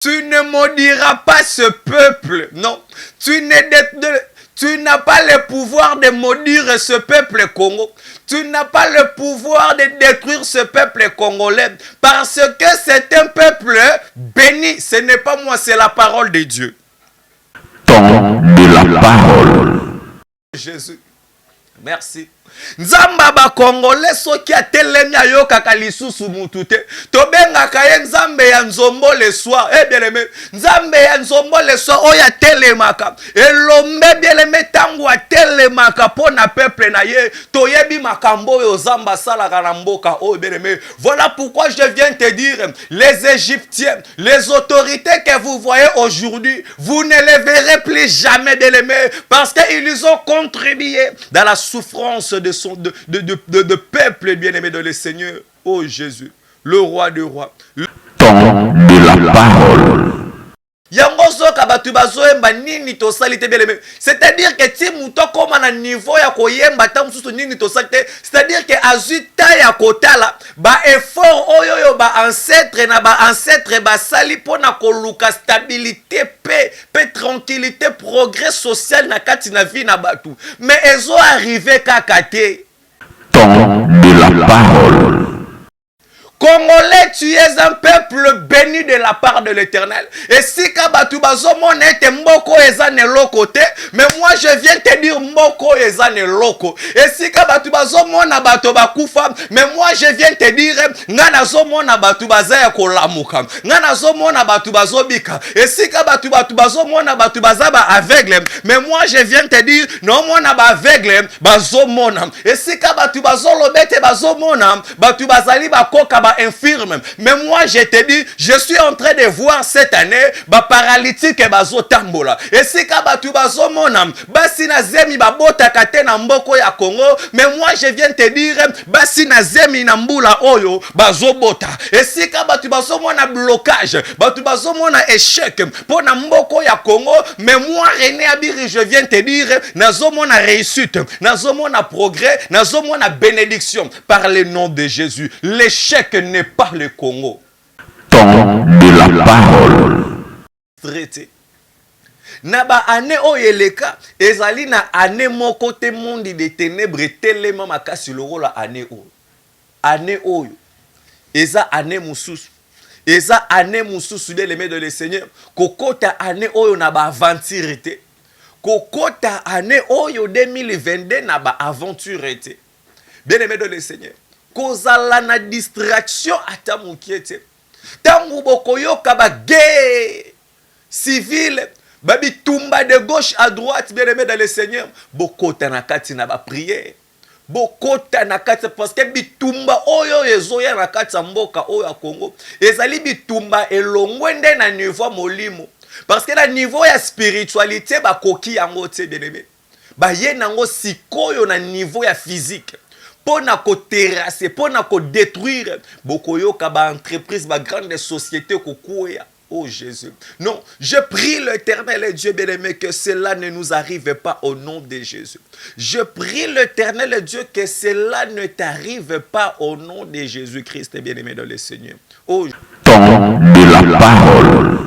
Tu ne maudiras pas ce peuple. Non. Tu n'as pas le pouvoir de maudire ce peuple Congo. Tu n'as pas le pouvoir de détruire ce peuple congolais. Parce que c'est un peuple béni. Ce n'est pas moi, c'est la parole de Dieu. Temps de la parole. Jésus. Merci. Nzamba ba Congolais soki atelemi ayokaka lisusu mutu te. Tobengaka ye nzambe ya nzombo le soir. Bien aimé, nzambe ya nzombo le soir oya telemaka. Elombe bien aimé tangu atelemaka pona peuple na ye. Toyebi makambo yo zamba salaka na mboka oh bien aimé. Voilà pourquoi je viens te dire, les Égyptiens, les autorités que vous voyez aujourd'hui, vous ne les verrez plus jamais bien aimé, parce qu'ils ont contribué dans la souffrance de peuple bien-aimé de le Seigneur. Oh Jésus, le roi des rois. Temps de la parole. C'est-à-dire que si muto comme un niveau ya koyemba tam susu nini to salite, c'est-à-dire que azuta ya kotala ba effort oyo ba ancêtre na ba ancêtre ba sali pona koluka stabilité, paix, tranquillité, progrès social na kati na vie na batu. Mais ezo arrivé kakate. Temps de la parole. Congolais, tu es un peuple béni de la part de l'Éternel. Et si kabatu bazomone te mboko ezane lokote, mais moi je viens te dire mboko ezane loko. Et si kabatu bazomona bato bakufa, mais moi je viens te dire ngana zomona batu bazaya kolamuka, ngana zomona batu bazobika. Et si kabatu bazomona batu bazaba aveugle, mais moi je viens te dire non mona ba aveugle bazomona. Et si kabatu bazolobete bazomona batu bazali bakoka infirme. Mais moi je te dis, je suis en train de voir cette année ba paralytique et bazo tambola. Et si kabatu bazo monam basi na zemi ba bota kate na mboko ya Congo, mais moi je viens te dire basi na zemi na mbula oyo bazo bota. Et si kabatu bazo mona blocage, batu bazo mona échec pour na mboko ya Congo, mais moi René Abiri je viens te dire nazo mona réussite, nazo mona progrès, nazo mona bénédiction par le nom de Jésus. L'échec n'est pas le Congo. Temps de la parole. Traité. Naba ane oyeleka ezali na ane moko te mondi de ténèbres telema makasi loko la ane oyo. Ane oyo. Eza ane mususu. Eza ane mususu de l'aimer de le Seigneur. Kokota ane oyo na ba aventure te. Kokota ane oyo 2022 na ba aventure te. Bien aimé de le Seigneur. Kozala na distraction ata mukiete. Tangu bokoyoka ba guerre civile, babi tumba de gauche à droite, bien aimé dans le Seigneur, bokota na kati na ba prière. Bokota na kati parce que bitumba oyo ezoya na kati ya mboka oyo ya Congo. Ezali bitumba elongwende na niveau molimo. Parce que na niveau ya spiritualité bakoki yango te bien aimé. Ba ye nango sikoyo na niveau ya physique. Pour ko terrasser, pour ko détruire beaucoup yoka ba entreprise, ba grande société kokuya. Oh Jésus. Non, je prie l'Éternel et Dieu bien-aimé que cela ne nous arrive pas au nom de Jésus. Je prie l'Éternel et Dieu que cela ne t'arrive pas au nom de Jésus-Christ bien-aimé dans le Seigneur. Oh, temps de la parole.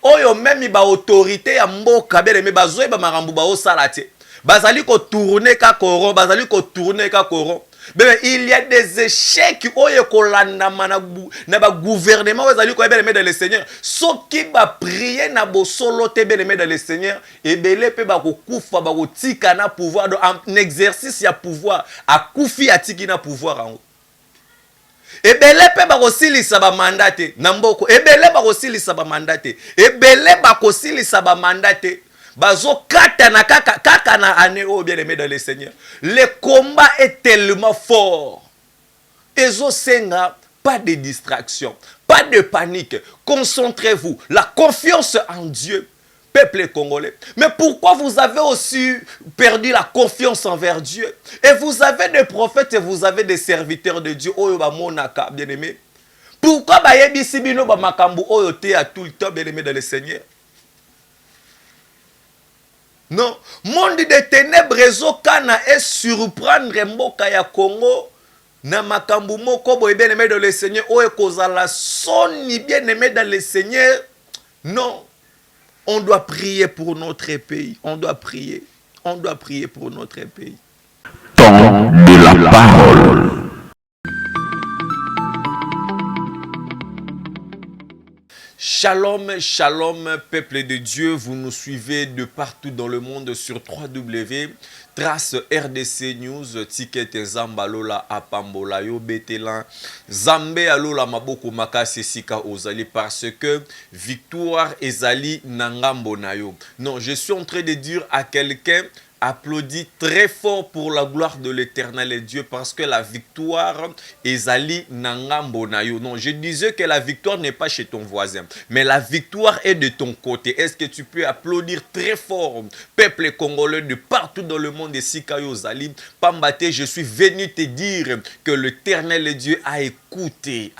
Oh yo même ba autorité ya mboka bien-aimé bazoe ba marambu ba osalate. Bazali ko tourner ka koron, bazali ko tourner ka koron. Mais il y a des échecs oye kolanda na ba gouvernement bazali ko bien aimé dans le Seigneur. Soki ba prier na bo solo te bien aimé dans le Seigneur, et belé pe ba ko kufa ba ko tika na pouvoir en exercice ya pouvoir, a kufi atiki na pouvoir en. Ebele pe ba kosilisa ba mandate na mboko, ebele ba kosilisa ba mandate, ebele ba kosilisa ba mandate. Bazo kata na kaka na ane oh bien aimé dans le Seigneur. Le combat est tellement fort. Ezo senga, pas de distraction, pas de panique. Concentrez-vous. La confiance en Dieu, peuple congolais. Mais pourquoi vous avez aussi perdu la confiance envers Dieu? Et vous avez des prophètes et vous avez des serviteurs de Dieu. Oyo ba monaka, bien aimé. Pourquoi ba yebisi bino ba makambu oyo te à tout le temps, bien aimé dans le Seigneur? Non, monde de ténèbres ezokana et surprendre mboka ya Congo na makambu moko boye bien aimé dans le Seigneur oye kozala soni bien aimé dans le Seigneur Non, on doit prier pour notre pays. On doit prier. On doit prier pour notre pays. Temps de la parole. Shalom, shalom, peuple de Dieu, vous nous suivez de partout dans le monde sur 3W, Trace RDC News, Ticket Zambalola Apambola Yo Betelan, Zambe Alola Maboko Makasi Sika Ozali parce que victoire Ezali Nangambo Nayo. Non, je suis en train de dire à quelqu'un, applaudis très fort pour la gloire de l'Éternel Dieu parce que la victoire ezali nangambo na yo. Non, je disais que la victoire n'est pas chez ton voisin, mais la victoire est de ton côté. Est-ce que tu peux applaudir très fort, peuple congolais de partout dans le monde de Sikayo Zali? Pambate, je suis venu te dire que l'Éternel Dieu a écouté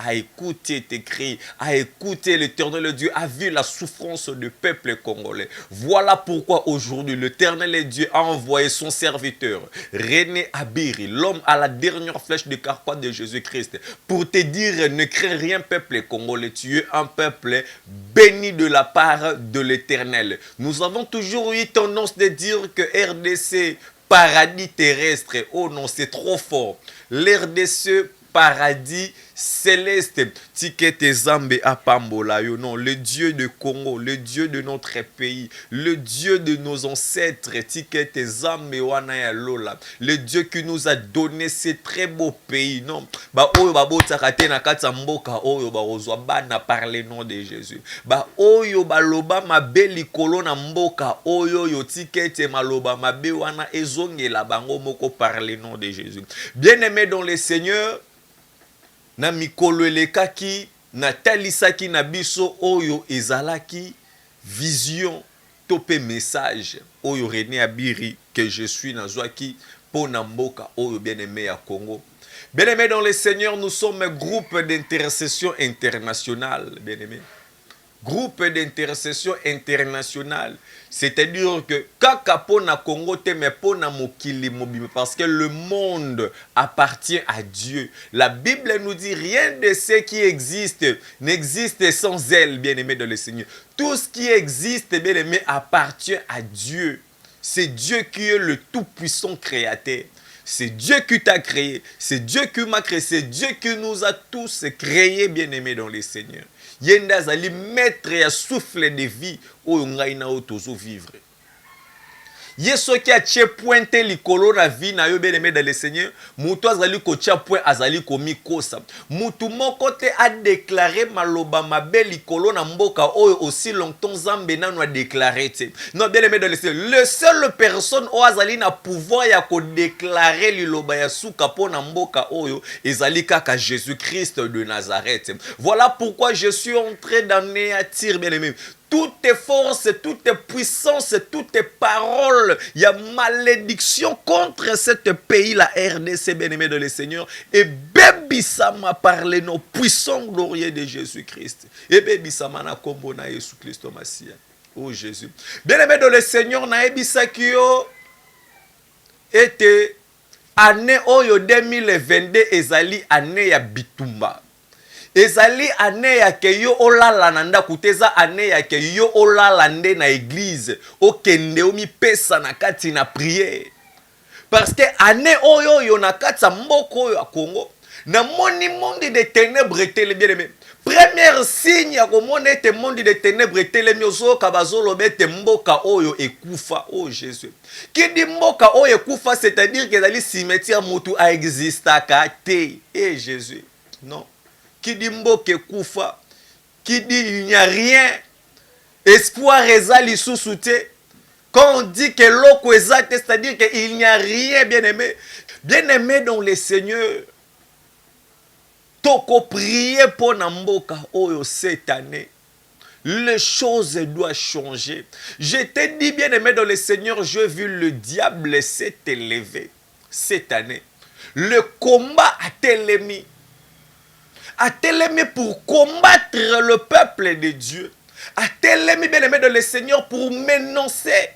tes cris, a écouté l'Éternel Dieu, a vu la souffrance du peuple congolais. Voilà pourquoi aujourd'hui l'Éternel Dieu a envoyé son serviteur, René Abiri, l'homme à la dernière flèche de carquois de Jésus-Christ, pour te dire, ne crains rien peuple congolais, tu es un peuple béni de la part de l'Éternel. Nous avons toujours eu tendance de dire que RDC, paradis terrestre, oh non, c'est trop fort. L'RDC, paradis céleste, Tikete Zambe Apambola yo. Non, le Dieu de Congo, le Dieu de notre pays, le Dieu de nos ancêtres, Tikete Zambe Wanaya Lola, le Dieu qui nous a donné ces très beaux pays. Non, ba oyo ba botakate na kata mboka oyo ba ozwa bana par le nom de Jésus. Ba oyo ba loba mabe likolo na mboka oyo yo Tikete maloba mabe wana ezongela bango moko par le nom de Jésus. Bien-aimé dans le Seigneur, na mikolo elekaki na talisaki na biso oyo ezalaki vision topé message oyo René Abiri que je suis nazwaki pona mboka oyo bien-aimé ya Congo. Bien-aimé dans le Seigneur, nous sommes un groupe d'intercession internationale, bien-aimé. Groupe d'intercession internationale, c'est-à-dire que kaka pona Congo te me pona mokili mobime, parce que le monde appartient à Dieu. La Bible nous dit rien de ce qui existe n'existe sans elle, bien-aimé dans le Seigneur. Tout ce qui existe, bien-aimé, appartient à Dieu. C'est Dieu qui est le tout-puissant créateur. C'est Dieu qui t'a créé, c'est Dieu qui m'a créé, c'est Dieu qui nous a tous créés, bien-aimés dans le Seigneur. Yenda zali maître ya souffle de vie oyo ngai na otozo vivre. Yeso qui a tché pointé likolo na vie na yo bien-aimé dans le Seigneur, mutu azali ko tché point azali komi kosa. Mutu moko te a déclaré maloba mabe likolo na mboka oyo aussi longtemps Nzambe nanu a déclaré te. Non, bien-aimé dans le Seigneur, le seul personne o azali na pouvoir ya ko déclarer liloba ya suka po na mboka oyo ezali kaka Jésus-Christ de Nazareth. Voilà pourquoi je suis en train d'anéantir, bien-aimé, toutes forces, toutes puissances, toutes paroles, il y a malédiction contre ce pays, la RDC, bien-aimé de le Seigneur. Et bébissama parler nos puissants glorieux de Jésus-Christ. Et bébissama na kombo na Jésus-Christ au Messie. Oh Jésus. Bien-aimé de le Seigneur, na ebisakio était année oyo 2022 ezali année ya bitumba. Ezali ane ya ke yo olala na ndaku te, eza ane ya ke yo olala nde na église okende omi pesa na kati na prière. Parce que ane oyo yo na kati ya mboka oyo ya Congo na moni monde de ténèbres bien-aimé. Premier signe ya komona ete monde de ténèbres telemi ozoka bazoloba ete mboka oyo ekufa. Oh Jésus. Qui dit mboka oyo ekufa, c'est-à-dire que ezali cimetière mutu a existaka te. Eh Jésus. Non. Qui dit mboke koufa, qui dit il n'y a rien, espoir ezali sous-souté. Quand on dit que l'oko exact, c'est-à-dire qu'il n'y a rien, bien-aimé. Bien-aimé dans le Seigneur, toko prier pour Namboka oyo cette année. Les choses doivent changer. Je te dis, bien-aimé dans le Seigneur, j'ai vu le diable s'est élevé cette année. Le combat a télémi. A télémi pour combattre le peuple de Dieu. A télémi, bien-aimé de le Seigneur, pour m'énoncer.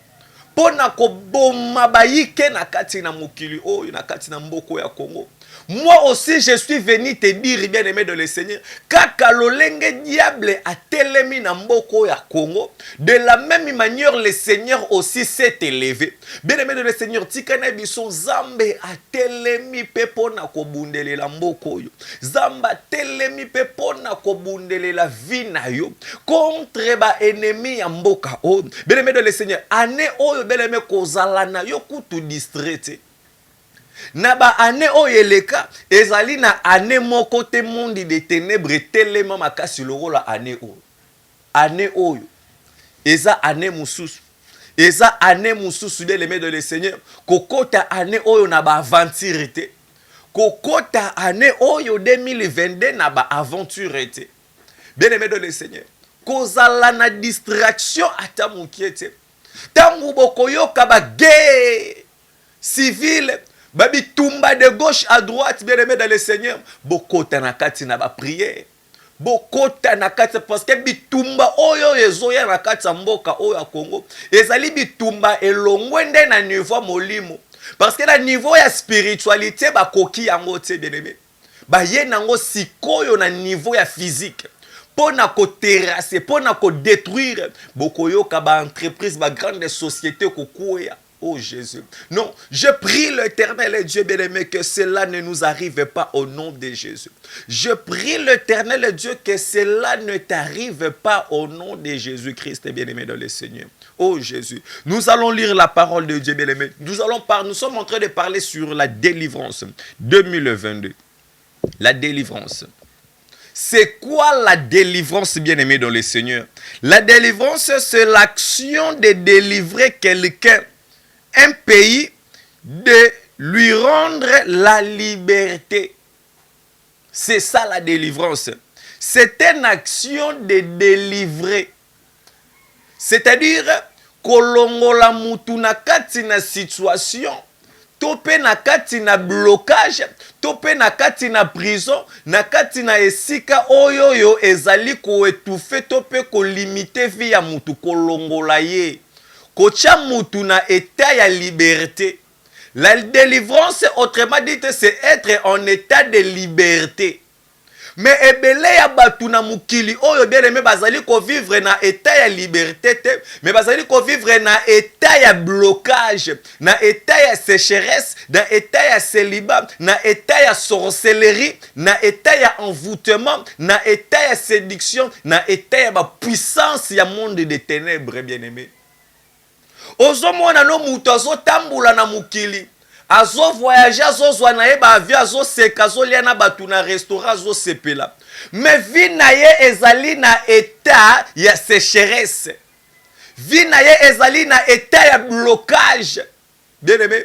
Pour na koboma baïke na kati na mokili o na kati na mboko ya Congo. Moi aussi, je suis venu te dire, bien-aimé de le Seigneur, kaka lolenge diable a telemi na mboko ya Congo, de la même manière, le Seigneur aussi s'est élevé. Bien-aimé de le Seigneur, tikana biso zambe a telemi pepo na kobundele la mboko yo. Zamba telemi pepo na kobundele la vie na yo. Contre ba ennemi ya mboka o. Bien-aimé de le Seigneur, ane oyo bien-aimé kozala na yo kutu distraite. Na ba ane oyeleka ezali na ane moko te mundi de ténèbres telema makasi lokola ane oyo. Ane oyo eza ane mususu. Eza ane mususu de l'aimer de le Seigneur. Kokota ane oyo na ba aventure te. Kokota ane oyo 2022 na ba aventure te. Bien aimé de le Seigneur. Kozala na distraction ata mukiete. Tangu bokoyoka ba guerre civile. Babi tumba de gauche à droite, bien aimé dans le Seigneur. Bokota na kati na ba prière. Bokota na kati parce que bitumba oyo ezoya na kati ya mboka oyo ya Congo. Ezali bitumba elongwende na niveau molimo. Parce que na niveau ya spiritualité bakoki yango te bien aimé. Ba ye nango sikoyo na niveau ya physique. Pona ko terrasser, pona ko détruire. Bokoyoka ba entreprise, ba grande société kokuya. Oh Jésus. Non, je prie l'Éternel et Dieu bien-aimé que cela ne nous arrive pas au nom de Jésus. Je prie l'Éternel et Dieu que cela ne t'arrive pas au nom de Jésus-Christ bien-aimé dans le Seigneur. Oh Jésus. Nous allons lire la parole de Dieu bien-aimé. Nous sommes en train de parler sur la délivrance 2022. La délivrance. C'est quoi la délivrance bien-aimé dans le Seigneur? La délivrance, c'est l'action de délivrer quelqu'un, un pays, de lui rendre la liberté. C'est ça la délivrance. C'est une action de délivrer. C'est-à-dire, kolongola mutu na kati na situation, tope na kati na blocage, tope na kati na prison, na kati na esika oyoyo ezali ko étouffer, tope ko limiter vie ya mutu, kolongola ye. Kocha mutu na état ya liberté. La délivrance, autrement dit, c'est être en état de liberté. Mais ebele ya batu na mukili oyo bien aimé bazali ko vivre na état ya liberté te, mais bazali ko vivre na état ya blocage, na état ya sécheresse, na état ya célibat, na état ya sorcellerie, na état ya envoûtement, na état ya séduction, na état ya ba puissance ya monde des ténèbres bien aimé. Ozo mona no mutu azo tambula na mukili. Azo voyager, azo zwa na ye ba avion, azo seka, azo lia na batu na restaurant, azo sepela. Mais vie na ye ezali na état ya sécheresse. Vie na ye ezali na état ya blocage. Bien aimé.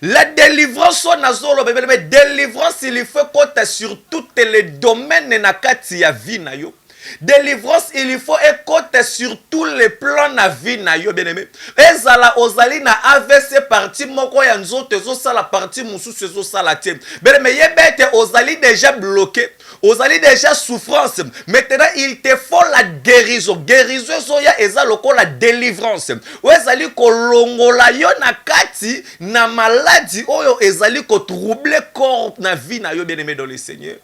La délivrance, on a zolo, mais délivrance, il faut compter sur tous les domaines na kati ya vie na yo. Délivrance, il faut écouter sur tous les plans na vie na yo bien aimé. Ezala ozali na AVC parti moko ya nzoto zo sala parti mususu zo sala tie. Bien aimé, yebete ozali déjà bloqué, ozali déjà souffrance. Maintenant il te faut la guérison. Guérison zoya ezaloko la délivrance. Ozali kolongola yo na kati na maladie oyo ezali ko troubler corps na vie na yo bien aimé dans le Seigneur.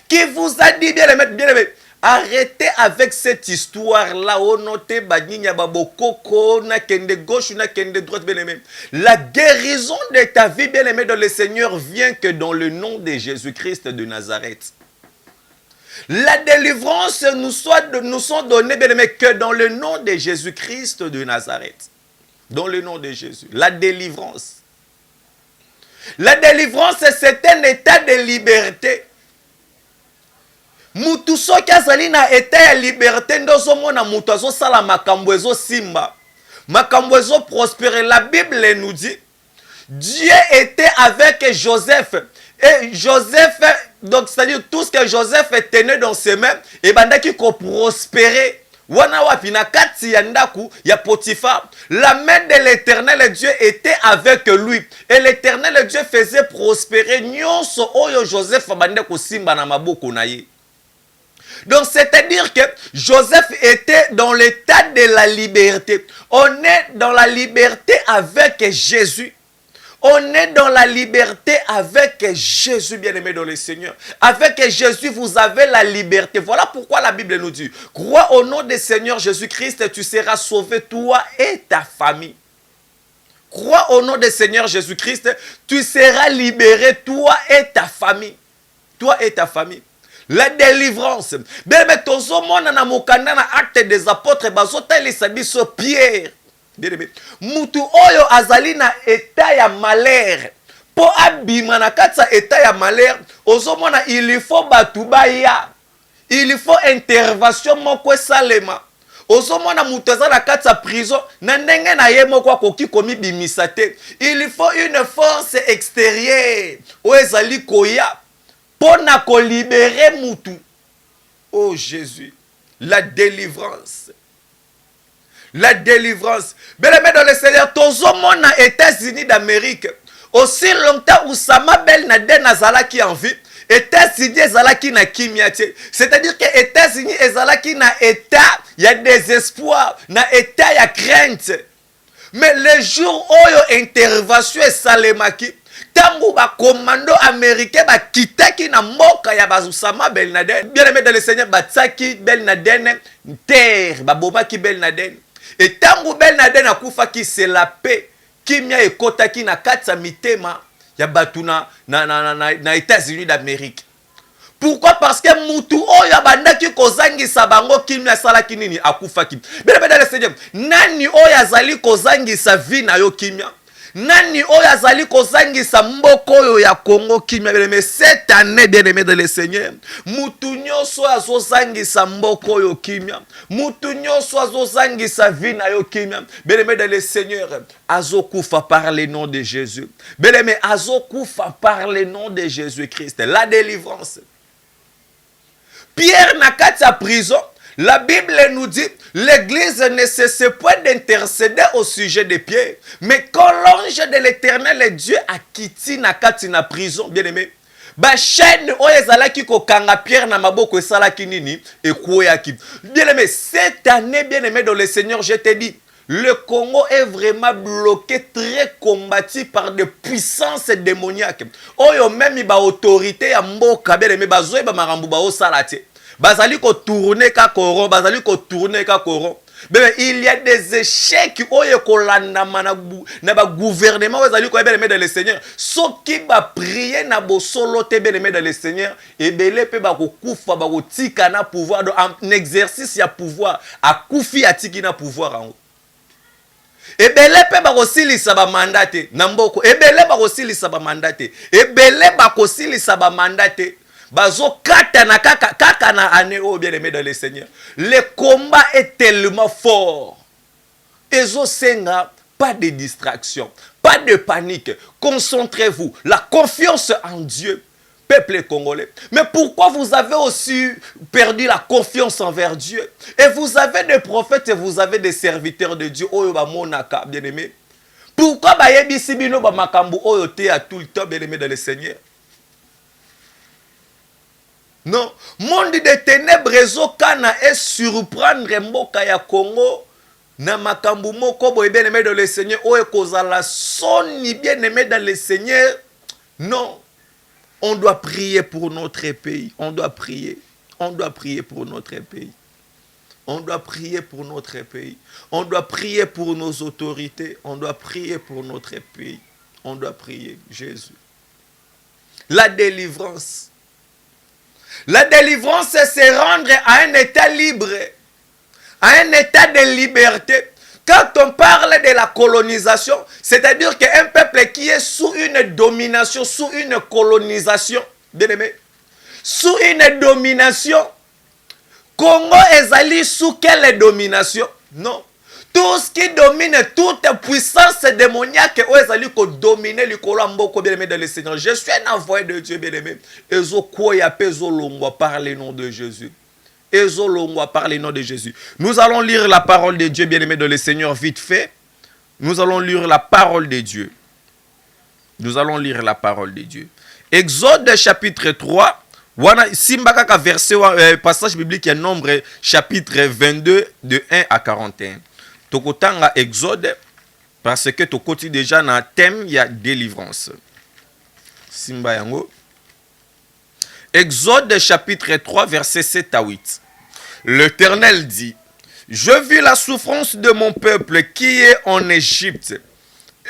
Qui vous a dit bien aimé, arrêtez avec cette histoire-là. On note bagninya babokoko na kende gauche na kende droite bien aimé. La guérison de ta vie bien aimé dans le Seigneur vient que dans le nom de Jésus-Christ de Nazareth. La délivrance nous sont données bien aimé que dans le nom de Jésus-Christ de Nazareth. Dans le nom de Jésus. La délivrance. La délivrance, c'est un état de liberté. Mutu soki azali na état ya liberté ndozo mona mutu azo sala makambo ezo simba. Makambo ezo prospérer. La Bible nous dit Dieu était avec Joseph. Et Joseph, donc c'est-à-dire tout ce que Joseph tenait dans ses mains, et bandaki ko prospérer. Wana wapi na kati ya ndaku ya Potiphar, la main de l'Éternel Dieu était avec lui. Et l'Éternel Dieu faisait prospérer nyonso oyo Joseph bande ko simba na maboko na ye. Donc, c'est-à-dire que Joseph était dans l'état de la liberté. On est dans la liberté avec Jésus. On est dans la liberté avec Jésus, bien-aimé dans le Seigneur. Avec Jésus, vous avez la liberté. Voilà pourquoi la Bible nous dit, crois au nom du Seigneur Jésus-Christ, tu seras sauvé, toi et ta famille. Crois au nom du Seigneur Jésus-Christ, tu seras libéré, toi et ta famille. Toi et ta famille. La délivrance. Bien-aimé, tozo mona na mokanda na acte des apôtres, bazota elisa biso Pierre. Bien-aimé, mutu oyo azali na état ya malheur. Po abima na katsa état ya malheur, ozomona il faut batu baya. Il faut intervention moko salema. Ozomona mutu aza na katsa prison, na ndenge na ye moko akoki komi bimisa te. Il faut une force extérieure. O ezali koya pour na ko libérer mutu. Oh Jésus, la délivrance. La délivrance. Bien-aimé dans le Seigneur, tozomona na États-Unis d'Amérique. Aussi longtemps Oussama Ben Laden azalaki en vie, États-Unis ezalaki na kimia. C'est-à-dire que États-Unis ezalaki na état, il y a désespoir, na état, il y a crainte. Mais le jour où il y a intervention et salemaki, tangu ba commando américain ba kitaki na mboka ya Oussama Ben Laden. Bien-aimé dans le Seigneur, batsaki Ben Laden terre, ba bomaki Ben Laden. Et tangu Ben Laden akufaki, c'est la paix. Kimia ekotaki na katsa mitema ya batu na États-Unis d'Amérique. Pourquoi? Parce que mutu oyo bandaki kozangisa bango kimia salaki nini akufaki. Bien dans le Seigneur, nani oyo azali kozangisa vie na yo kimia? Nani oyo azali kozangisa mboko oyo ya Congo kimia? Mais cette année, bien aimé dans le Seigneur, mutu nyonso azozangisa mboko oyo kimia, mutu nyonso azozangisa vie na yo kimia, bien aimé dans le Seigneur, azokufa par le nom de Jésus. Bien aimé, azokufa par le nom de Jésus-Christ. La délivrance. Pierre n'a qu'à sa prison. La Bible nous dit, l'église ne cesse point d'intercéder au sujet de Pierre. Mais quand l'ange de l'Éternel Dieu a quitté na kati na prison, bien aimé, ba chaîne oyo ezalaki ko kanga Pierre na maboko esalaki nini ekoyaki. Bien aimé, cette année, bien aimé dans le Seigneur, je te dis, le Congo est vraiment bloqué, très combattu par des puissances démoniaques. Oyo même ba autorité ya mboka, bien aimé, bazoe ba marambu ba osalati. Bazali ko tourner ka koron, bazali ko tourner ka koron. Mais il y a des échecs oyo kolanda na ba gouvernement bazali ko bien aimé dans le Seigneur. Ceux qui ba prier na bo solo te bien aimé dans le Seigneur, et belé pe ba ko kufa ba ko tika na pouvoir en exercice ya pouvoir, a kufi atiki na pouvoir en. Ebele pe bakosilisa ba mandate na mboko, ebele bakosilisa ba mandate, ebele bakosilisa ba mandate. Bazo kata na kaka na année oh bien aimé dans le Seigneur. Le combat est tellement fort. Ezo senga, pas de distraction, pas de panique. Concentrez-vous, la confiance en Dieu. Peuple congolais. Mais pourquoi vous avez aussi perdu la confiance envers Dieu? Et vous avez des prophètes et vous avez des serviteurs de Dieu. Oyo ba monaka, bien aimé. Pourquoi ba yebisi bino ba makambu oyo te à tout le temps, bien aimé dans le Seigneur? Non, monde de ténèbres ezokana et surprendre mboka ya Congo na makambu moko boye bien aimé dans le Seigneur. Oyo kozala soni bien aimé dans le Seigneur. Non. On doit prier pour notre pays. On doit prier. On doit prier pour notre pays. On doit prier pour notre pays. On doit prier pour nos autorités. On doit prier pour notre pays. On doit prier Jésus. La délivrance. La délivrance, c'est se rendre à un état libre. À un état de liberté. Quand on parle de la colonisation, c'est-à-dire qu'un peuple qui est sous une domination, sous une colonisation, bien aimé, sous une domination, Congo ezali sous quelle domination? Non. Tout ce qui domine, toute puissance démoniaque, ezali ko dominer le kolamboko bien aimé dans le Seigneur. Je suis un envoyé de Dieu, bien aimé. Ezo koya pezo longwa par le nom de Jésus. Par le nom de Jésus. Nous allons lire la parole de Dieu, bien-aimé dans le Seigneur, vite fait. Nous allons lire la parole de Dieu. Nous allons lire la parole de Dieu. Exode chapitre 3. Simbaka verset, passage biblique, chapitre 22, de 1 à 41. Tokotanga Exode, Parce que tu côté déjà dans le thème, il y a délivrance. Simba yango. Exode chapitre 3, versets 7 à 8. L'Éternel dit, je vis la souffrance de mon peuple qui est en Égypte,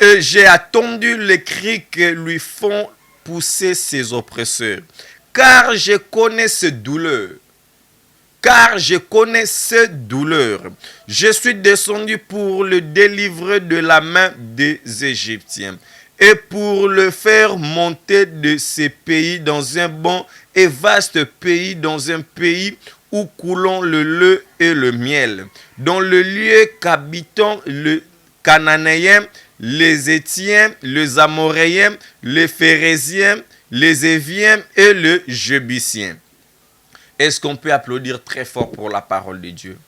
et j'ai attendu les cris que lui font pousser ses oppresseurs, car je connais ses douleurs. Car je connais ses douleurs. Je suis descendu pour le délivrer de la main des Égyptiens et pour le faire monter de ces pays dans un bon et vaste pays, dans un pays où coulons le lait et le miel, dans le lieu qu'habitant le Cananéen, les Étiens, les Amoréens, les Phérésiens, les Éviens et le Jébusien. Est-ce qu'on peut applaudir très fort pour la parole de Dieu?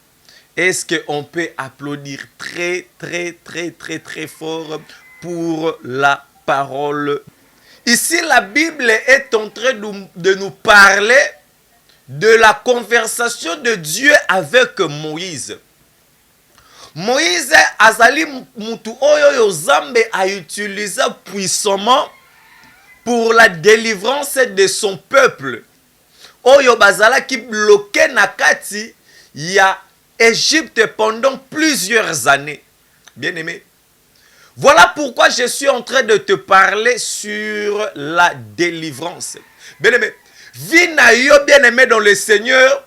Est-ce qu'on peut applaudir très fort pour la parole? Ici, la Bible est en train de nous parler de la conversation de Dieu avec Moïse. Moïse azali mutu oyo yo Zambe a utilisé puissamment pour la délivrance de son peuple. Oyo bazala qui bloquait na kati ya Égypte pendant plusieurs années. Bien aimé. Voilà pourquoi je suis en train de te parler sur la délivrance. Bien aimé. Vina yo bien aimé dans le Seigneur.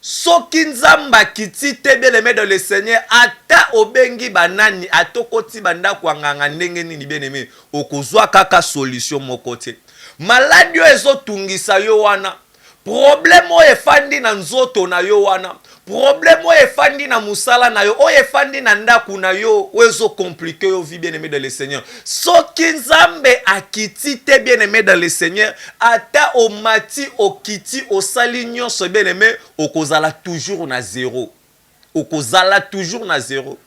Soki nzamba kiti te bien aimé dans le Seigneur. Ata obengi banani atokoti banda kwanganga ndenge nini bien aimé. Okozwa kaka solution mokote. Maladi yo ezotungisa yo wana. Problème o efandi na nzoto na yo wana. Problème o efandi na musala na yo. O efandi na ndaku na yo. Oezo compliqué yo vie bien aimé dans le Seigneur. Soki nzambe akiti te bien aimé dans le Seigneur. Ata o mati o kiti o sali nyonso bien aimé. Okozala toujours na zéro. Okozala toujours na zéro.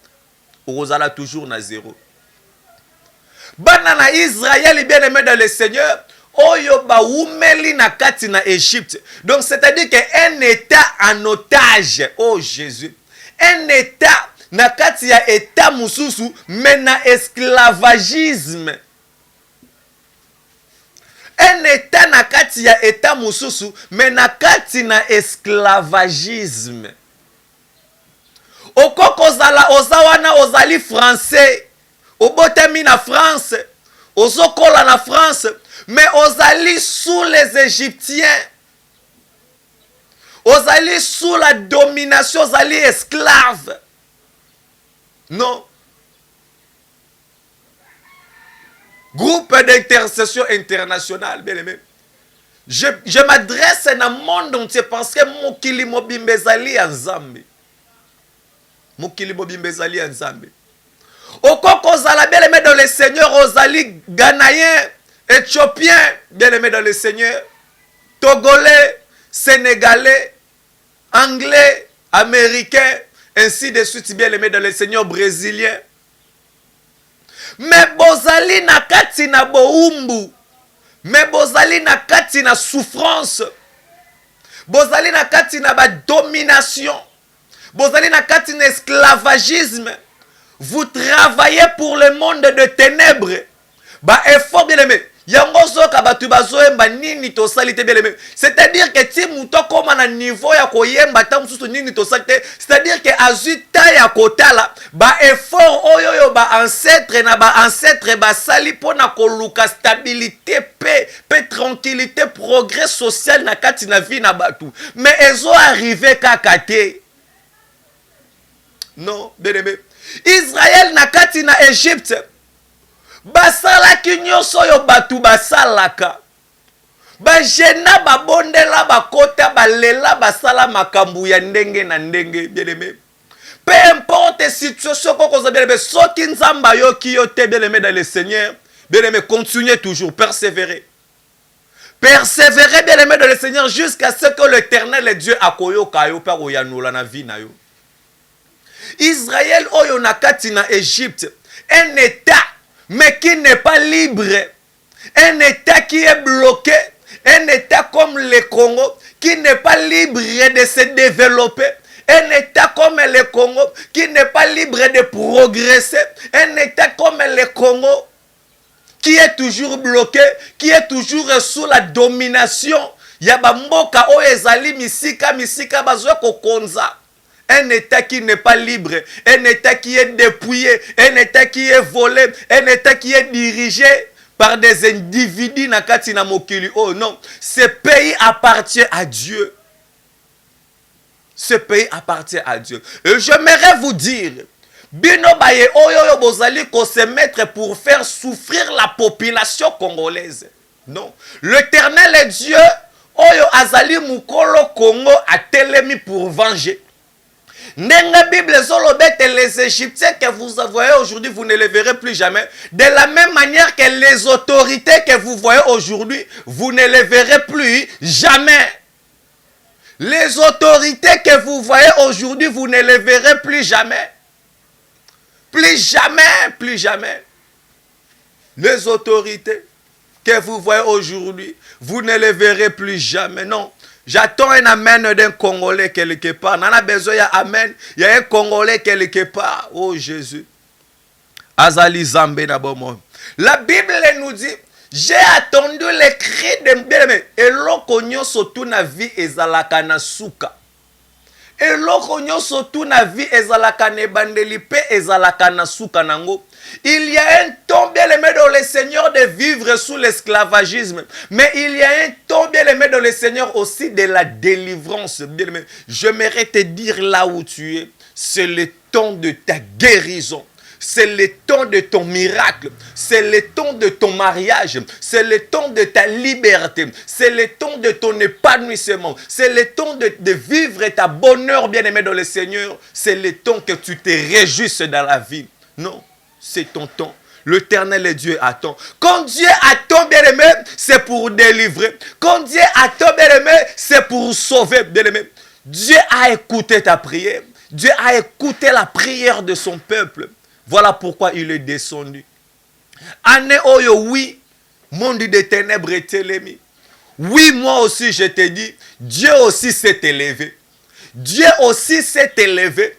Okozala toujours na zéro. Bana na Israël bien aimé dans le Seigneur. Oyo ba umeli na kati na Égypte. Donc c'est-à-dire qu'un état en otage. Oh Jésus. Un état na kati ya état mususu mais na esclavagisme. Un état na kati ya état mususu mais na kati na esclavagisme. Okoko zala ozawana ozali français. Obotemi na France. Ozokola na France. Mais Ozali sous les Égyptiens. Ozali sous la domination. Ozali esclave. Non. Groupe d'intercession internationale, bien aimé. Je m'adresse à un monde entier parce que Mokili Mobimbezali en Zambie. Mokili Mobimbezali en Zambie. Okoko Zala, bien aimé dans le Seigneur, Ozali Ghanéen. Éthiopiens, bien aimés dans le Seigneur, Togolais, Sénégalais, Anglais, Américains, ainsi de suite, bien aimés dans le Seigneur, Brésiliens. Mais bozali na kati na boumbu, mais bozali na kati na souffrance, bozali na kati na ba domination, bozali na kati na esclavagisme. Vous travaillez pour le monde de ténèbres. Bah effort bien aimé. Yango soka batu bazoyemba nini to salite bien aimé. C'est-à-dire que ti muto koma na niveau ya koyemba ta mususu nini to salite. C'est-à-dire que azuta ya kotala ba effort oyo yo ba ancêtre na ba ancêtre ba sali pona koluka stabilité paix tranquillité progrès social na kati na vie na batu. Mais ezo arrivé kakate. Non, bien aimé. Israël na kati na Égypte. Basalaki nyonso yo batu basalaka. Bajena babondela bakota balela basala makambu ya ndenge na ndenge bien aimé. Peu importe situation koko za bien aimé, soki nzamba yo ki yo te bien aimé dans le Seigneur, bien aimé, continuez toujours, persévérer. Persévérer bien aimé dans le Seigneur jusqu'à ce que l'Éternel Dieu akoyoka yo pa oyanola na vie na yo. Israël oyo nakati na Égypte, un état mais qui n'est pas libre, un état qui est bloqué, un état comme le Congo, qui n'est pas libre de se développer, Un État comme le Congo qui n'est pas libre de progresser. Un État comme le Congo qui est toujours bloqué, qui est toujours sous la domination. Yabamboka o ezali misika bazwa kokonza. Un État qui n'est pas libre, un État qui est dépouillé, un État qui est volé, un État qui est dirigé par des individus nakati na mokili. Oh non, ce pays appartient à Dieu. Ce pays appartient à Dieu. Et j'aimerais vous dire, bino baye oyo bozali ko se mettre pour faire souffrir la population congolaise. Non, l'Éternel est Dieu. Oyo azali mukolo Congo a telemi pour venger. Nenga Bible zolobete les Égyptiens que vous voyez aujourd'hui, vous ne les verrez plus jamais. De la même manière que les autorités que vous voyez aujourd'hui, vous ne les verrez plus jamais. Les autorités que vous voyez aujourd'hui, vous ne les verrez plus jamais. Plus jamais, plus jamais. Les autorités que vous voyez aujourd'hui, vous ne les verrez plus jamais. Non. J'attends un amen d'un Congolais quelque part. On a besoin d'un amen. Il y a un Congolais quelque part. Oh Jésus. Azali Zambé Nabomo. La Bible nous dit, j'ai attendu les cris de bien-aimé. Et l'okonyo sotu na vie ezalaka na suka. Et l'okonyo sotu na vie ezalaka ne bandeli pe ezalaka na suka nango. Il y a un temps bien aimé dans le Seigneur de vivre sous l'esclavagisme. Mais il y a un temps bien aimé dans le Seigneur aussi de la délivrance. Bien aimé, j'aimerais te dire là où tu es, c'est le temps de ta guérison. C'est le temps de ton miracle. C'est le temps de ton mariage. C'est le temps de ta liberté. C'est le temps de ton épanouissement. C'est le temps de vivre ta bonheur bien aimé dans le Seigneur. C'est le temps que tu te réjouisses dans la vie. Non. C'est ton temps. L'Éternel est Dieu attend. Quand Dieu attend, bien-aimé, c'est pour délivrer. Quand Dieu attend, bien-aimé, c'est pour sauver, bien-aimé. Dieu a écouté ta prière. Dieu a écouté la prière de son peuple. Voilà pourquoi il est descendu. Année oyo, oui, monde des ténèbres est élevé. Oui, moi aussi, je te dis, Dieu aussi s'est élevé. Dieu aussi s'est élevé.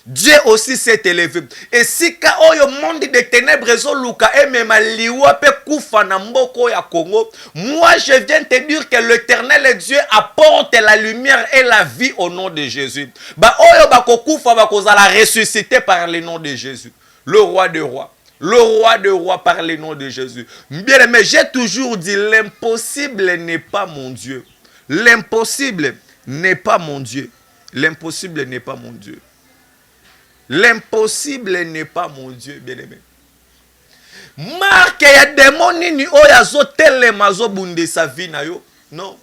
Dieu aussi s'est élevé. Et si ka oyo monde de ténèbres zo luka e mema liwa pe kufa na mboko ya Congo, moi je viens te dire que l'Éternel Dieu apporte la lumière et la vie au nom de Jésus. Ba oyo ba ko kufa ba ko zala ressuscité par le nom de Jésus. Le roi de rois. Le roi de rois par le nom de Jésus. Bien aimé, j'ai toujours dit l'impossible n'est pas mon Dieu. L'impossible n'est pas mon Dieu. L'impossible n'est pas mon Dieu. L'impossible n'est pas mon Dieu, bien-aimé. Marque ya démoni ni oya zo telema zo bunde sa vie na yo. Non.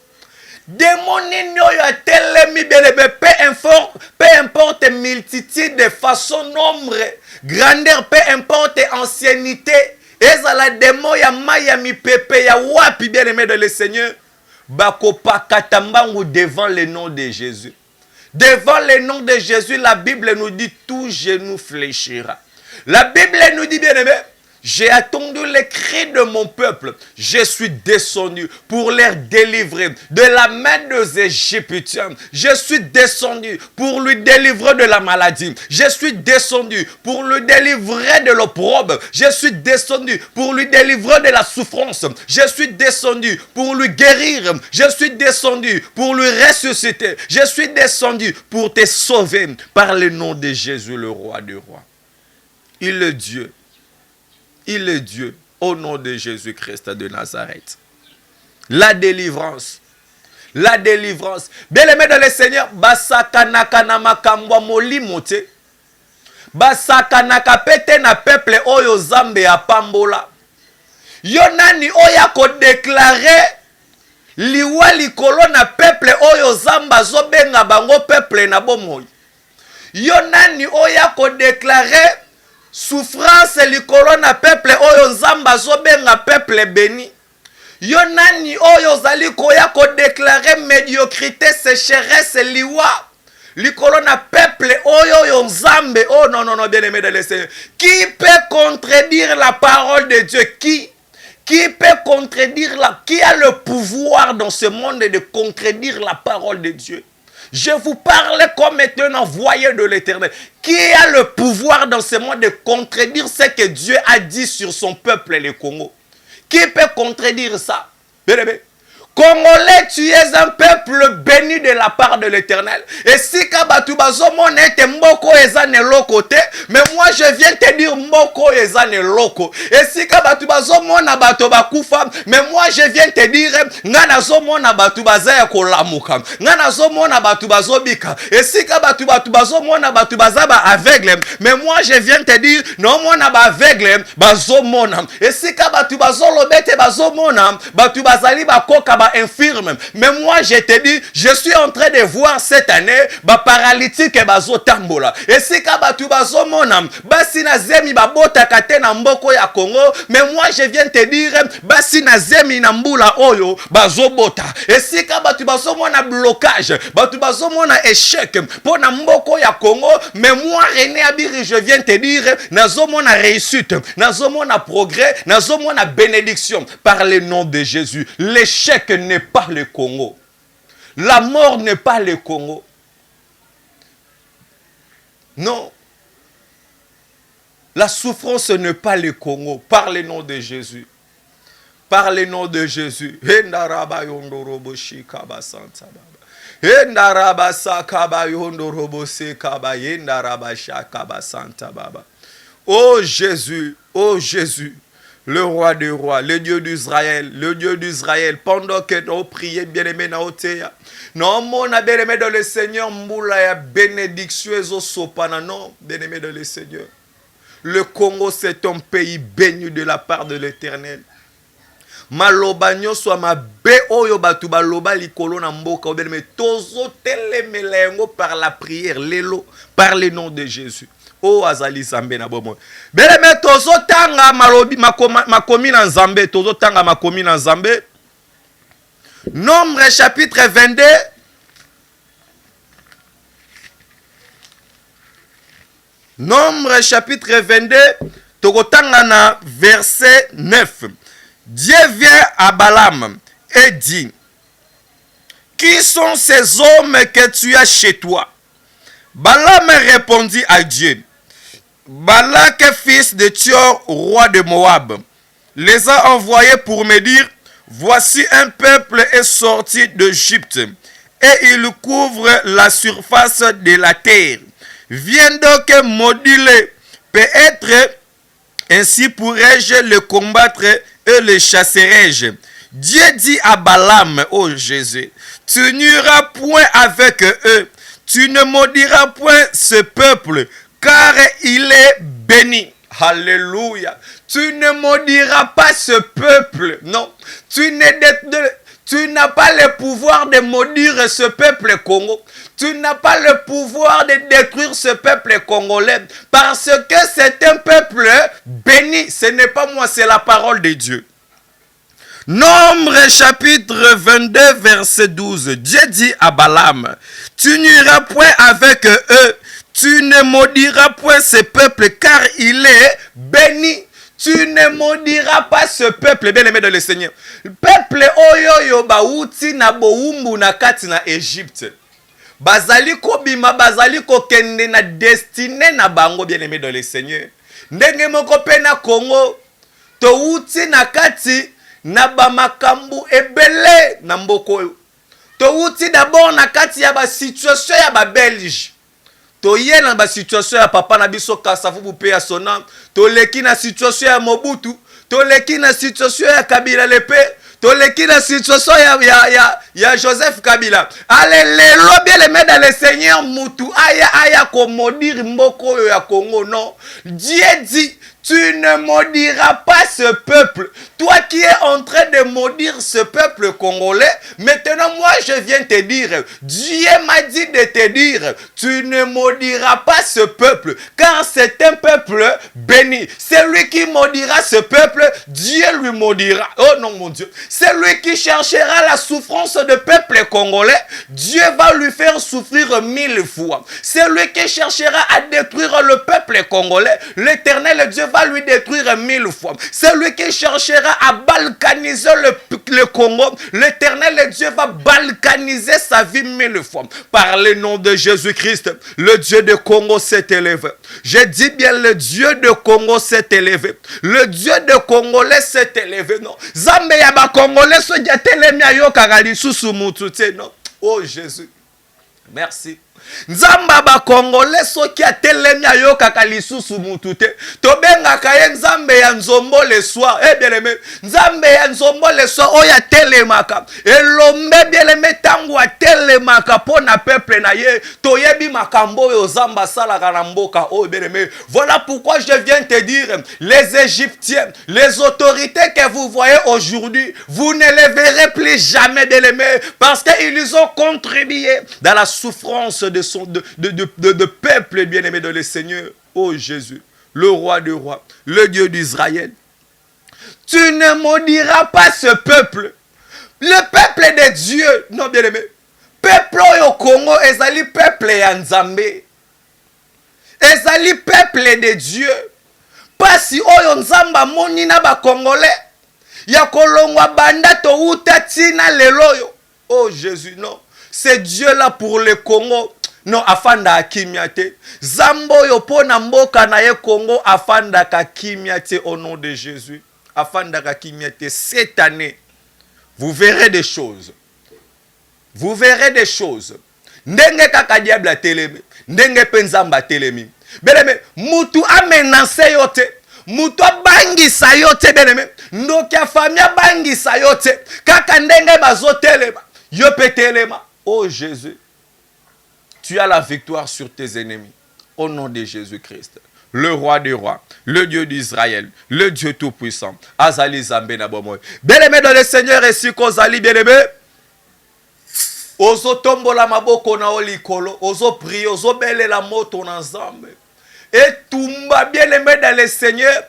Démoni ni oya telemi bien-aimé, peu importe multitude de façon, nombre, grandeur, peu importe ancienneté. Ezala démon ya maya mi pepe ya wapi bien-aimé de le Seigneur. Bako pa katambangu devant le nom de Jésus. Devant le nom de Jésus, la Bible nous dit tout genou fléchira. La Bible nous dit bien aimé, j'ai attendu les cris de mon peuple. Je suis descendu pour les délivrer de la main des Égyptiens. Je suis descendu pour lui délivrer de la maladie. Je suis descendu pour lui délivrer de l'opprobre. Je suis descendu pour lui délivrer de la souffrance. Je suis descendu pour lui guérir. Je suis descendu pour lui ressusciter. Je suis descendu pour te sauver par le nom de Jésus, le roi des rois. Il est Dieu. Il est Dieu, au nom de Jésus-Christ de Nazareth. La délivrance. La délivrance. Bien-aimé dans le Seigneur, basakanaka na makambo molimo te. Basakanaka pete na peuple oyo Zambe apambola. Yo nani oya ko déclarer liwa likolo na peuple oyo Zamba zobenga bango peuple na bomoi. Yo nani oya ko déclarer souffrance likolo na peuple oyo Nzamba zobenga peuple béni. Yo nani oyo zali koya ko déclarer médiocrité, sécheresse, liwa likolo na peuple oyo Nzambe. Oh non, non, non, bien aimé de le Seigneur. Qui peut contredire la parole de Dieu? Qui peut contredire qui a le pouvoir dans ce monde de contredire la parole de Dieu? Je vous parle comme étant un envoyé de l'Éternel. Qui a le pouvoir dans ce monde de contredire ce que Dieu a dit sur son peuple, le Congo? Qui peut contredire ça? Bien-aimé. Congolais, tu es un peuple béni de la part de l'Éternel. Et si kabatu bazomon ete mboko ezane lokote, mais moi je viens te dire mboko ezane loko. Et si kabatu bazomon na bato bakufa, mais moi je viens te dire ngana zomon na batu bazaya kolamuka, ngana zomon na batu bazobika. Et si kabatu bazomon na batu bazaba aveugle, mais moi je viens te dire non mona ba aveugle bazomona. Et si kabatu bazolobete bazomona, batu bazali bakoka ba infirme. Mais moi je te dis, je suis en train de voir cette année ba paralytique et bazo tambola. Et si kabatu bazo mona basi na zemi babota kate na mboko ya Congo, mais moi je viens te dire basi na zemi na mbula oyo bazo bota. Et si kabatu bazo mona blocage, batu bazo mona échec pour na mboko ya Congo, mais moi René Abiri je viens te dire nazo mona réussite, nazo mona progrès, nazo mona bénédiction par le nom de Jésus. L'échec n'est pas le Congo. La mort n'est pas le Congo. Non. La souffrance n'est pas le Congo. Par le nom de Jésus. Par le nom de Jésus. Oh Jésus, oh Jésus. Le roi des rois, le Dieu d'Israël, pendant que nous prions, bien-aimés, non, mon bien-aimé dans le Seigneur, moula ya bénédiction et sopana, non, bien-aimé dans le Seigneur. Le Congo, c'est un pays béni de la part de l'Éternel. Maloba nyonso ma be oyo batu baloba likolo na mboka bien-aimé, tozo telemela yango par la prière, lelo, par le nom de Jésus. Oh azali Zambé na bomo. Bien-aimé, tozo tanga malobi makomi na Zambé, tozo tanga makomi na Zambé. Nombre chapitre 22. Nombre chapitre 22, tozo tanga na verset 9. Dieu vient à Balaam et dit: qui sont ces hommes que tu as chez toi? Balaam répondit à Dieu: Balak, fils de Thior, roi de Moab, les a envoyés pour me dire: voici un peuple est sorti d'Égypte, et il couvre la surface de la terre. Viens donc maudire-le, peut-être ainsi pourrais-je le combattre et le chasserai-je. Dieu dit à Balaam: ô Jésus, tu n'iras point avec eux, tu ne maudiras point ce peuple, car il est béni. Alléluia. Tu ne maudiras pas ce peuple. Non. Tu n'as pas le pouvoir de maudire ce peuple Congo. Tu n'as pas le pouvoir de détruire ce peuple congolais. Parce que c'est un peuple béni. Ce n'est pas moi, c'est la parole de Dieu. Nombre chapitre 22 verset 12. Dieu dit à Balaam: tu n'iras point avec eux, tu ne maudiras point ce peuple, car il est béni. Tu ne maudiras pas ce peuple, bien aimé dans le Seigneur. Le peuple oyo bauti na boumbu na kati na Égypte. Bazali kobima, bazali kokende na destiné na bango, bien aimé dans le Seigneur. Ndenge moko pe na Congo, to uti na kati na bamakambu ebele na mboko. To uti d'abord na kati ya ba situation ya ba Belge. To ye na ba situation ya papa na biso Kasavubu pe ya Sona. To leki na situation ya Mobutu. To leki na situation ya Kabila Lepe. To leki na situation ya Joseph Kabila. Allez, lelo bien les mains dans le Seigneur mutu. Aya ko maudire mboko ya Congo, non. Dieu dit: tu ne maudiras pas ce peuple. Toi qui es en train de maudire ce peuple congolais, maintenant moi je viens te dire, Dieu m'a dit de te dire, tu ne maudiras pas ce peuple, car c'est un peuple béni. Celui qui maudira ce peuple, Dieu lui maudira. Oh non mon Dieu. Celui qui cherchera la souffrance de peuple congolais, Dieu va lui faire souffrir 1000 fois. Celui qui cherchera à détruire le peuple congolais, l'Éternel Dieu va lui détruire 1000 fois. Celui qui cherchera à balkaniser le Congo, l'Éternel Dieu va balkaniser sa vie 1000 fois. Par le nom de Jésus-Christ, le Dieu de Congo s'est élevé. Je dis bien, le Dieu de Congo s'est élevé. Le Dieu de Congolais s'est élevé. Non. Zambe ya ba Congolais so jatelemi ayo kakali susu mutu te non. Oh Jésus. Merci. Nzamba ba Congolais soki atelemi ayokaka lisusu mutu te. Tobengaka ye nzambe ya nzombo le soir. Bien aimé, nzambe ya nzombo le soir oya telemaka. Elombe bien aimé tangu atelemaka pona peuple na ye. Toyebi makambo yo zamba sala karamboka. Oh bien aimé, voilà pourquoi je viens te dire, les Égyptiens, les autorités que vous voyez aujourd'hui, vous ne les verrez plus jamais bien aimé, parce qu'ils ont contribué dans la souffrance de peuple bien-aimé de le Seigneur. Oh Jésus, le roi des rois, le Dieu d'Israël. Tu ne maudiras pas ce peuple. Le peuple de Dieu, non bien-aimé. Peuple au Congo, ezali peuple ya Nzambe. Ezali peuple de Dieu. Pasi oyo Nzamba moni na ba Congolais. Ya kolongwa banda to uta tina leloyo. Oh Jésus, non. C'est Dieu là pour le Congo. Non, afanda akimiate. Zambo yo pona mboka na ye Congo afanda kakimiate au nom de Jésus. Afanda kakimiate. Cette année, vous verrez des choses. Vous verrez des choses. Ndenge kaka diable a telemi. Ndenge penzamba telemi. Beleme, mutu amenanse yote. Mutu bangi sayote beleme. Ndokia famia bangi sayote. Kaka ndenge bazo telema. Yo petelema. Oh Jésus, tu as la victoire sur tes ennemis. Au nom de Jésus-Christ, le roi des rois, le Dieu d'Israël, le Dieu tout-puissant. Azali Zambe na bomoy. Bien-aimé dans le Seigneur et si kozali bien-aimé. Ozo tombola maboko na olikolo, ozo prier, ozo bele la moto na Nzambe. Et tumba bien-aimé dans le Seigneur,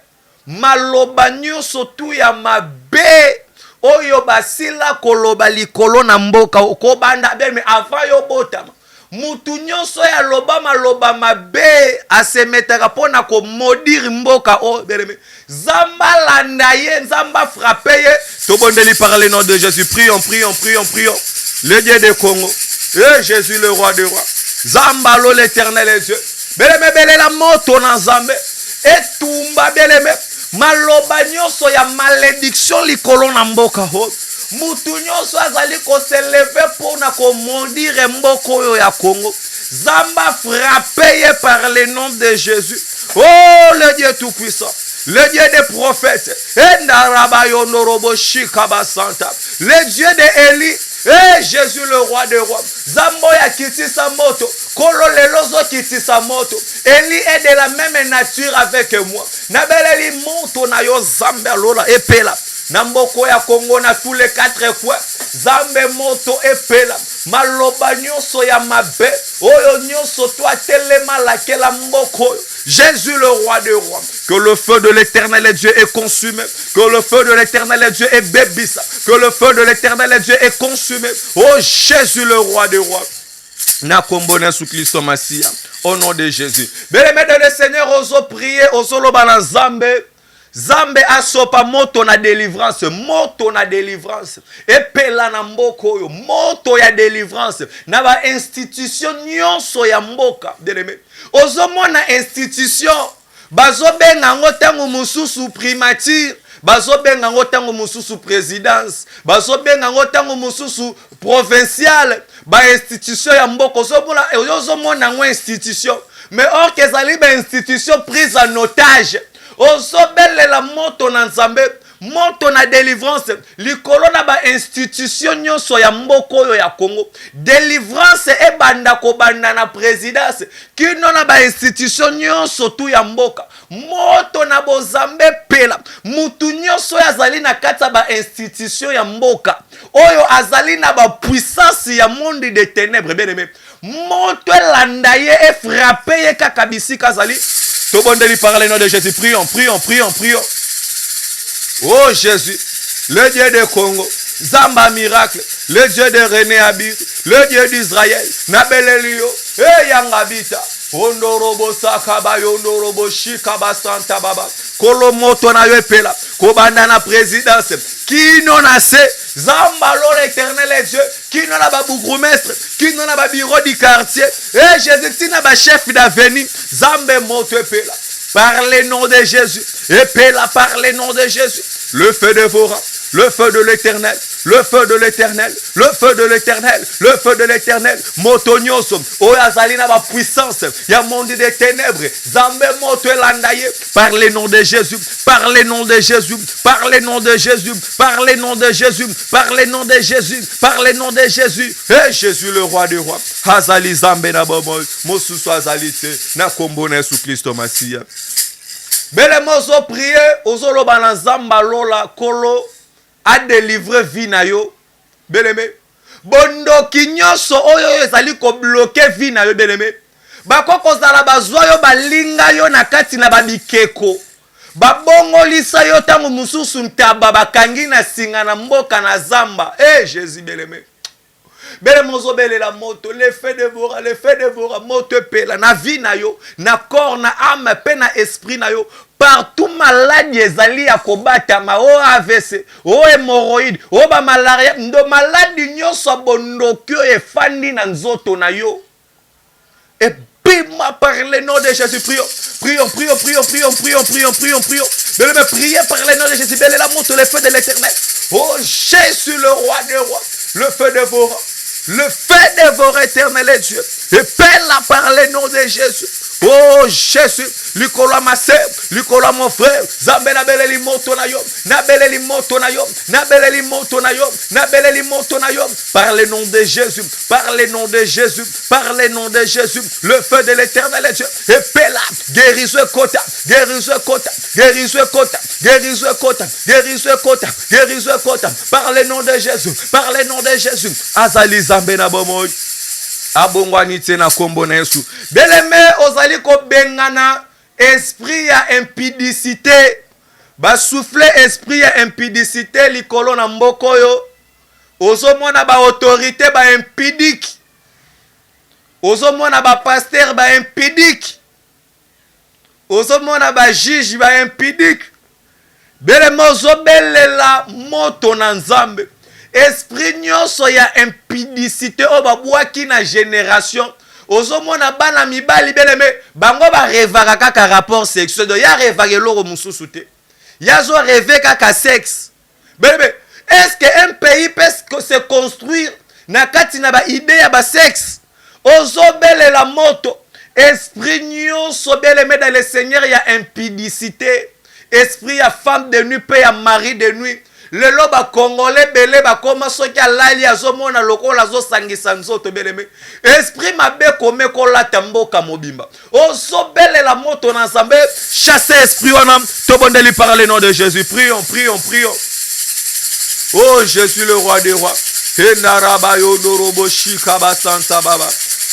maloba nyonso tu ya mabe. Oyo basila koloba likolo na mboka okobanda beme avant yo botama mutu nyonso ya loba maloba mabe asemetaka pona ko modiri mboka o beleme zamba landa ye nzamba frappe ye tobondeli par le nom de Jésus. Prions le Dieu de Congo et Jésus le roi des rois zamba lo l'Éternel Dieu beleme belela moto na Nzambe et tumba beleme maloba nyonso ya malédiction likolo na mboka ho mutu nyonso azali ko se lever pona ko mondire mboko oyo ya Congo zamba frappé par le nom de Jésus. Oh le Dieu tout puissant, le Dieu des prophètes, le Dieu de Élie, et Jésus le roi des rois. Zambo ya kitisa moto, kolo lelozo kitisa moto. Élie est de la même nature avec moi. Nabeleli moto na yo zambe lola epela. Namboko ya Congo na tous les 4 coins. Zambe moto epela. Maloba nyonso ya mabe. Oyo nyonso toi telema lakela mboko. Jésus le roi des rois. Que le feu de l'Éternel Dieu est consumé. Que le feu de l'Éternel Dieu est bébissa. Que le feu de l'Éternel Dieu est consumé. Oh Jésus le roi des rois. Na kombona sous Christo Masia. Au nom de Jésus. Bien-aimé de le Seigneur, oso prier, oso loba na Zambe. Zambe asopa moto na délivrance. Moto na délivrance. Epela na mboko yo. Moto ya délivrance. Na ba institution nyonso ya mboka. Bien-aimé. Ozo mona institution. Bazo benga ngotangu mususu primature. Bazo benga ngotangu mususu présidence. Bazo benga ngotangu mususu provincial. Ba institution ya mboko. Ozo mona ngo institution. Mais or que ezali ba institution prise en otage. Ozo belle la moto na Nzambe. Moto na délivrance. Likolo na ba institution nyonso ya mboko oyo ya Congo. Délivrance e banda ko banda na présidence. Kino na ba institution nyonso tu ya mboka. Moto na bozambe pela. Mutu nyonso ya azali na kata ba institution ya mboka. Oyo azali na ba puissance ya monde de ténèbres. Bien aimé. Moto landaye e frappé ye kakabisi kazali. Tobondeli par le nom de Jésus. Prions. Oh Jésus, le Dieu de Congo, Zamba miracle, le Dieu de René Abir, le Dieu d'Israël, Nabelelio, et Yangabita, Ondorobo Sakaba, Yondorobo Shikaba Santa Baba, Kolomoto na Yepela, Kobanda na présidence, qui n'en a se, Zambalo l'éternel est Dieu, qui n'en a pas bourgmestre, qui n'en a pas bureau du quartier, et Jésus n'a pas chef d'avenue, Zambe Moto Epela, par le nom de Jésus, Epela par le nom de Jésus, le feu dévorant. Le feu de l'éternel, le feu de l'éternel, le feu de l'éternel, le feu de l'éternel, Motonioso, Oyazalina ma puissance, ya monde des ténèbres, Zambe Moto Landaye, par le nom de Jésus, par le nom de Jésus, par le nom de Jésus, par le nom de Jésus, par le nom de Jésus, par le nom de Jésus, et Jésus le roi des rois, Hazali Zambe na bomoy, Mosusu Azalite, na kombone sous Christo Masia. Bele mozo prier, ozolo banazamba lola kolo, a délivré vie na yo beleme bondoki nyonso oyo ezali ko bloquer vie na yo beleme bakoko zala bazwa yo balinga yo na kati na babikeko babongolisa yo tango mususu ntaba bakangi na singa na mboka na zamba Jésus beleme bele mozo bele la moto le fait devora moto pela na vie na yo na corps na âme pe na esprit na yo partout maladie ezali ya kobatama o AVC o hémorroïde o ba malaria ndo maladie nyonso bondoki oyo efandi na nzoto na yo et bima par le nom de Jésus prions de me prier par le nom de Jésus belle la moto le feu de l'éternel oh Jésus le roi des rois le feu dévorant le feu dévorant éternel est Dieu et pelle par le nom de Jésus. Oh Jésus, Likolo ma sœur, Likolo mon frère, Zambe na beleli moto na yo, na beleli moto na yo, na beleli moto na yo, na beleli moto na yo, par le nom de Jésus, par le nom de Jésus, par le nom de Jésus, le feu de l'éternel est Dieu, et pela, guéris-le kota, guéris-le kota, guéris-le kota, guéris-le kota, guéris-le kota, guéris-le kota, par le nom de Jésus, par le nom de Jésus, Azali Zambe na bomoy. Abongwani tena kombo na Yesu. Beleme ozali ko bengana esprit ya impudicité. Ba souffler esprit ya impudicité likolo na mboko yo. Ozomona ba autorité ba impudique. Ozomona ba pasteur ba impudique. Ozomona ba juge ba impudique. Beleme ozobelela moto na Nzambe. Esprit nyonso ya impudicité o babwaki na génération ozomona bana mibali beleme bango ba revaka kaka rapport sexuel do ya revaka eloko mususu te ya zo rêver kaka sexe beleme est-ce que un pays peut se construire na kati na ba idée ya ba sexe ozobelela moto esprit nyonso beleme dans le Seigneur ya impudicité esprit ya femme de nuit pe ya mari de nuit le loba congolais belé ba koma soki alali azomona lokola azosangisa nzoto beleme esprit mabe kome kolata mboka mobimba osobele la moto na Nzambe chasser esprit wana tobondeli par le nom de Jésus prions oh Jésus le roi des rois enaraba yondorobo shikaba santa baba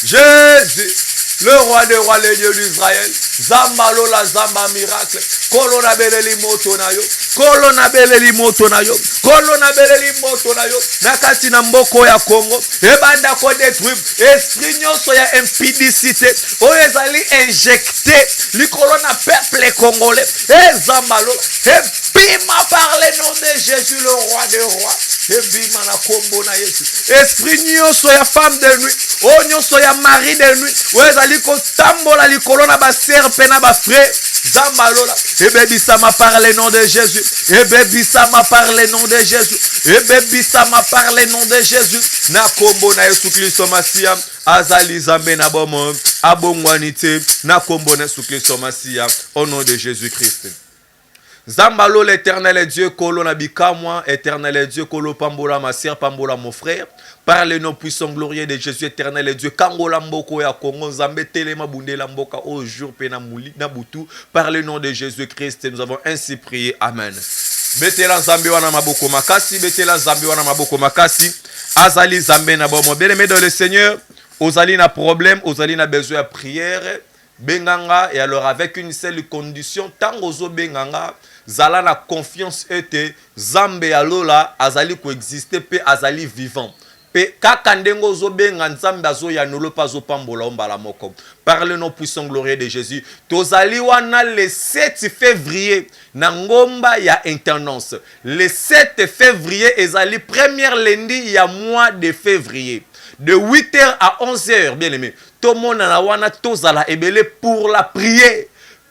Jésus le roi des rois, le Dieu d'Israël, Zamba lola Zamba miracle, Kolona beleli moto na yo, Kolona beleli moto na yo, Kolona beleli moto na yo, nakati na mboko ya Congo, ebanda ko détruire, esprit nyonso ya impudicité, oyo ezali injecté, likolo na peuple congolais, Zamba lola, bima par le nom de Jésus le roi des rois, bima na kombo na Yesu, esprit nyonso ya femme de nuit, o nyonso ya mari de nuit, liko tambola likolo na ba sœur pe na ba frère Zambalola ebebisama par le nom de Jésus ebebisama par le nom de Jésus ebebisama par le nom de Jésus na kombo na Yesu Kristo Masia azali Zambe na bomo abongwanite na kombo na Yesu Kristo Masia au nom de Jésus Christ. Zambalo l'éternel est Dieu, Kolo Nabikamwa, éternel est Dieu, Kolo Pambola ma sœur, Pambola mon frère, par le nom puissant glorieux de Jésus, éternel est Dieu, Kangola Mboko ya Kongo, Zambe Telema Bundela Mboka, au jour Pena Mouli, Nabutu, par le nom de Jésus-Christ, nous avons ainsi prié, Amen. Betela Zambe wana maboko makasi, Betela Zambe wana maboko makasi, Azali Zambe na bomo, bien-aimé dans le Seigneur, Ozali na problème, Ozali na besoin de prière, Benganga, et alors avec une seule condition, tant ozo Benganga, Zala na confiance était Zambe alola azali coexister pe azali vivant. pe kaka ndengo ozobenga nzambe azoyanolo mpe azopambola yo mbala moko. Par le nom puissant glorieux de Jésus, tozali wana le 7 février na ngomba ya intendance. Le 7 février ezali première lundi ya mois de février. De 8h à 11h, bien aimé. Tout le monde na wana tozala ebele pour la prière.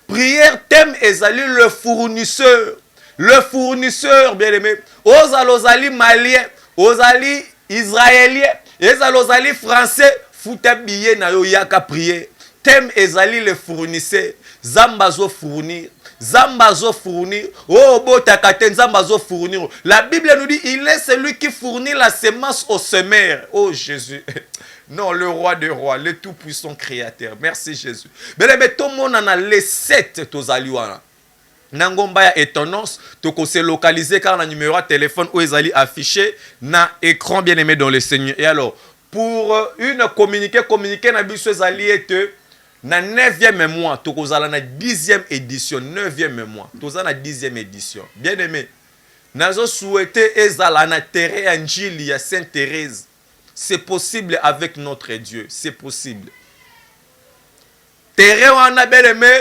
Prière thème ezali le fournisseur. Le fournisseur, bien aimé. Ozali malien, ozali israélien, ozali français, fouta billet na yo yaka prier. Thème ezali le fournisseur. Zambazo fournir. Zambazo fournir. Oh, botakate Zambazo fournir. La Bible nous dit, il est celui qui fournit la semence au semeur. Oh Jésus. Non, le roi des rois, le tout-puissant créateur. Merci Jésus. Mais tout le monde en a les 7 tozaliwana. Nangomba ya étonnance, toko se localiser car le numéro de téléphone où ezali affiché na écran bien aimé dans le Seigneur. Et alors, pour une communiquer na biso ezali ete na 9e mois, tokozala na 10e édition, 9e mois, tozala na 10e édition. Bien aimé, nazo souhaité ezala na terre Njili ya Sainte Thérèse. C'est possible avec notre Dieu, c'est possible. Terre wana bien aimé,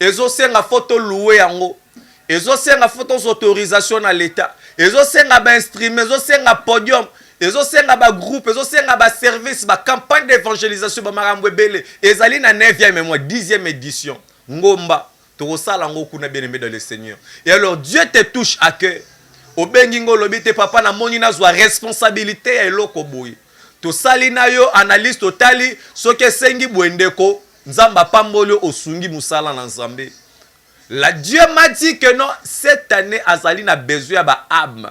ezo senga photo loué yango. Ezo senga photo autorisation à l'état. Ezo senga ba instrument, ezo senga podium. Ezo senga ba groupe, ezo senga ba service, ba campagne d'évangélisation ba marambo ebele. Ezali na 9e mois, 10e édition. Ngomba, tokosala ngo kuna bien aimé dans le Seigneur. Et alors Dieu te touche à cœur. Obengingo lobi te papa na moni na zwa responsabilité ya eloko boyi. To sali na yo analyse totali soke sengi bwendeko nzamba pambolo osungi musala na nzambe. La Dieu m'a dit que non, cette année azali na besoin ba âme.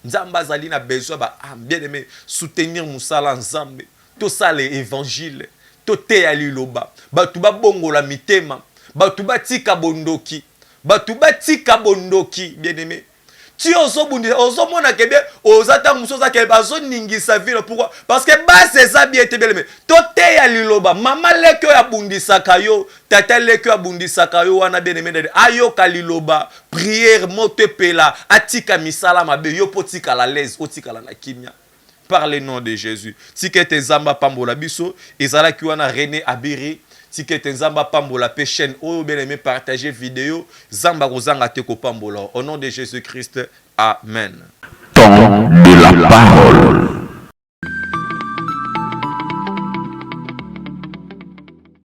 Nzamba azali na besoin ba âme. Bien aimé, soutenir musala nzambe. To sale évangile, to te ali loba. Ba tuba bongo la mitema, ba tuba tika bondoki. Ba tuba tika bondoki, bien aimé. Tu ozo mona ke bien ozata musoza ke bazo ningisa vile pourquoi parce que ba c'est ça bien tebele to te ya liloba mama leke ya bundisa kayo tata leke ya bundisa kayo wana bien aimé ayo kaliloba prière mote pela atika misala mabe yo potika la l'aise otika la na kimia par le nom de Jésus tikete zamba pambola biso ezala ki wana René Abiri tikete nzamba pambola pe chaîne oyo bien aimé partager vidéo zamba kozanga te ko pambola au nom de Jésus-Christ amen. Temps de la parole.